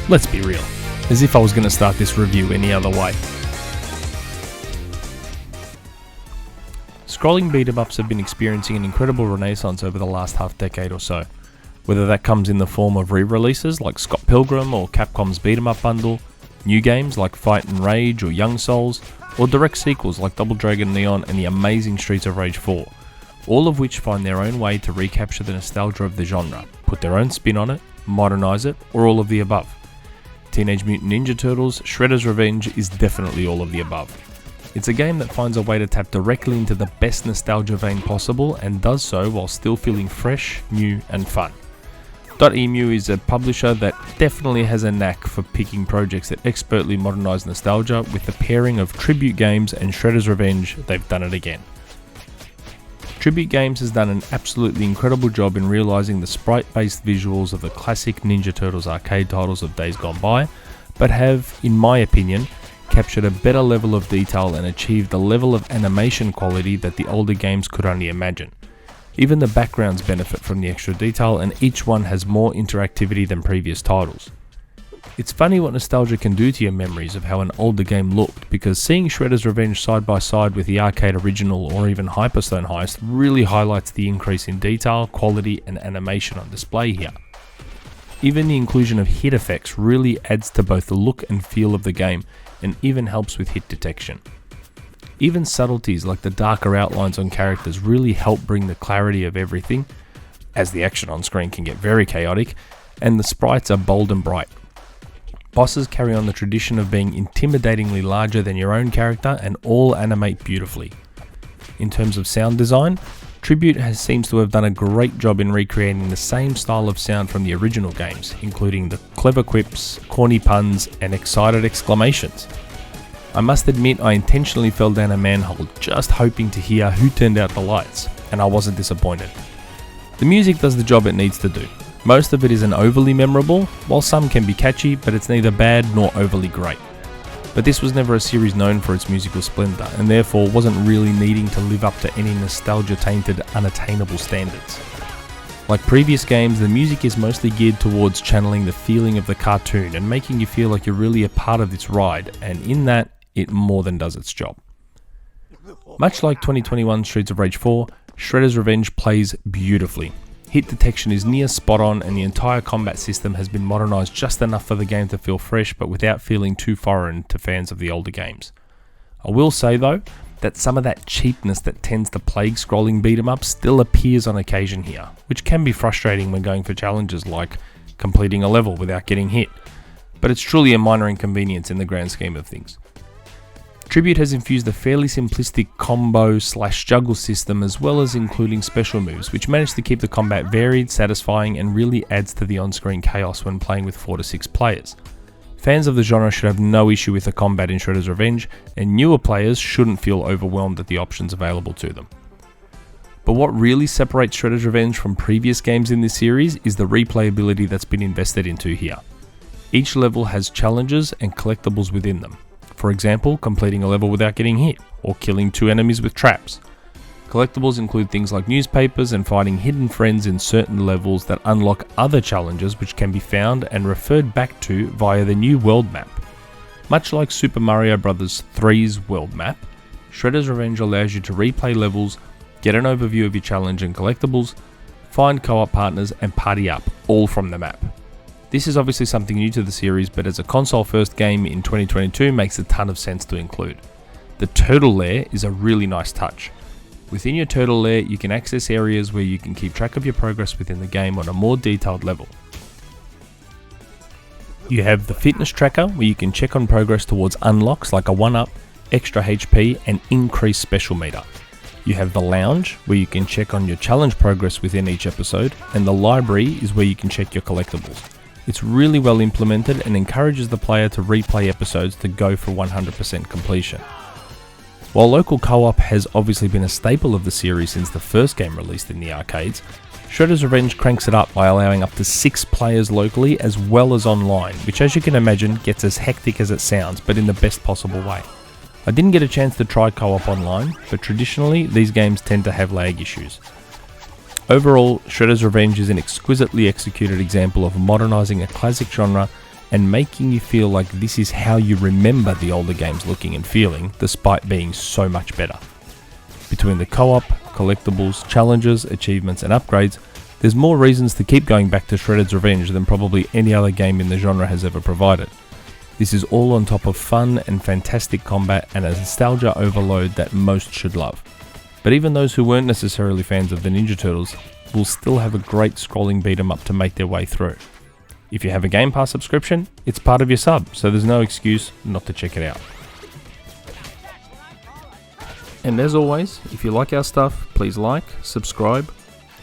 Let's be real, as if I was going to start this review any other way. Scrolling beat-em-ups have been experiencing an incredible renaissance over the last half-decade or so, whether that comes in the form of re-releases like Scott Pilgrim or Capcom's beat-em-up bundle, new games like Fight and Rage or Young Souls, or direct sequels like Double Dragon Neon and the amazing Streets of Rage 4, all of which find their own way to recapture the nostalgia of the genre, put their own spin on it, modernize it, or all of the above. Teenage Mutant Ninja Turtles, Shredder's Revenge is definitely all of the above. It's a game that finds a way to tap directly into the best nostalgia vein possible and does so while still feeling fresh, new and fun. .emu is a publisher that definitely has a knack for picking projects that expertly modernise nostalgia. With the pairing of Tribute Games and Shredder's Revenge, they've done it again. Tribute Games has done an absolutely incredible job in realising the sprite-based visuals of the classic Ninja Turtles arcade titles of days gone by, but have, in my opinion, captured a better level of detail and achieved a level of animation quality that the older games could only imagine. Even the backgrounds benefit from the extra detail, and each one has more interactivity than previous titles. It's funny what nostalgia can do to your memories of how an older game looked, because seeing Shredder's Revenge side by side with the arcade original or even Hyperstone Heist really highlights the increase in detail, quality and animation on display here. Even the inclusion of hit effects really adds to both the look and feel of the game, and even helps with hit detection. Even subtleties like the darker outlines on characters really help bring the clarity of everything, as the action on screen can get very chaotic, and the sprites are bold and bright. Bosses carry on the tradition of being intimidatingly larger than your own character and all animate beautifully. In terms of sound design, Tribute seems to have done a great job in recreating the same style of sound from the original games, including the clever quips, corny puns, and excited exclamations. I must admit I intentionally fell down a manhole just hoping to hear who turned out the lights, and I wasn't disappointed. The music does the job it needs to do. Most of it isn't overly memorable, while some can be catchy, but it's neither bad nor overly great. But this was never a series known for its musical splendour, and therefore wasn't really needing to live up to any nostalgia-tainted, unattainable standards. Like previous games, the music is mostly geared towards channeling the feeling of the cartoon and making you feel like you're really a part of this ride, and in that, it more than does its job. Much like 2021 Streets of Rage 4, Shredder's Revenge plays beautifully. Hit detection is near spot on, and the entire combat system has been modernised just enough for the game to feel fresh but without feeling too foreign to fans of the older games. I will say though, that some of that cheapness that tends to plague scrolling beat-em-ups still appears on occasion here, which can be frustrating when going for challenges like completing a level without getting hit, but it's truly a minor inconvenience in the grand scheme of things. Tribute has infused a fairly simplistic combo/juggle system as well as including special moves, which manage to keep the combat varied, satisfying and really adds to the on-screen chaos when playing with 4 to 6 players. Fans of the genre should have no issue with the combat in Shredder's Revenge, and newer players shouldn't feel overwhelmed at the options available to them. But what really separates Shredder's Revenge from previous games in this series is the replayability that's been invested into here. Each level has challenges and collectibles within them. For example, completing a level without getting hit, or killing 2 enemies with traps. Collectibles include things like newspapers and fighting hidden friends in certain levels that unlock other challenges which can be found and referred back to via the new world map. Much like Super Mario Bros. 3's world map, Shredder's Revenge allows you to replay levels, get an overview of your challenge and collectibles, find co-op partners and party up, all from the map. This is obviously something new to the series, but as a console-first game in 2022 makes a ton of sense to include. The turtle lair is a really nice touch. Within your turtle lair, you can access areas where you can keep track of your progress within the game on a more detailed level. You have the fitness tracker, where you can check on progress towards unlocks like a 1-up, extra HP and increased special meter. You have the lounge, where you can check on your challenge progress within each episode, and the library is where you can check your collectibles. It's really well implemented and encourages the player to replay episodes to go for 100% completion. While local co-op has obviously been a staple of the series since the first game released in the arcades, Shredder's Revenge cranks it up by allowing up to 6 players locally as well as online, which as you can imagine gets as hectic as it sounds, but in the best possible way. I didn't get a chance to try co-op online, but traditionally these games tend to have lag issues. Overall, Shredder's Revenge is an exquisitely executed example of modernising a classic genre and making you feel like this is how you remember the older games looking and feeling, despite being so much better. Between the co-op, collectibles, challenges, achievements and upgrades, there's more reasons to keep going back to Shredder's Revenge than probably any other game in the genre has ever provided. This is all on top of fun and fantastic combat and a nostalgia overload that most should love. But even those who weren't necessarily fans of the Ninja Turtles will still have a great scrolling beat 'em up to make their way through. If you have a Game Pass subscription, it's part of your sub, so there's no excuse not to check it out. And as always, if you like our stuff, please like, subscribe,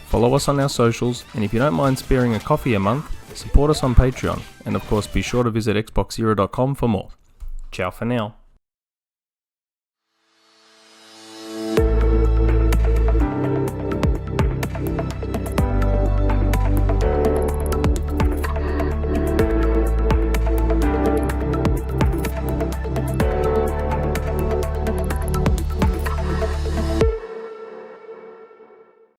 follow us on our socials, and if you don't mind sparing a coffee a month, support us on Patreon, and of course be sure to visit XboxEra.com for more. Ciao for now.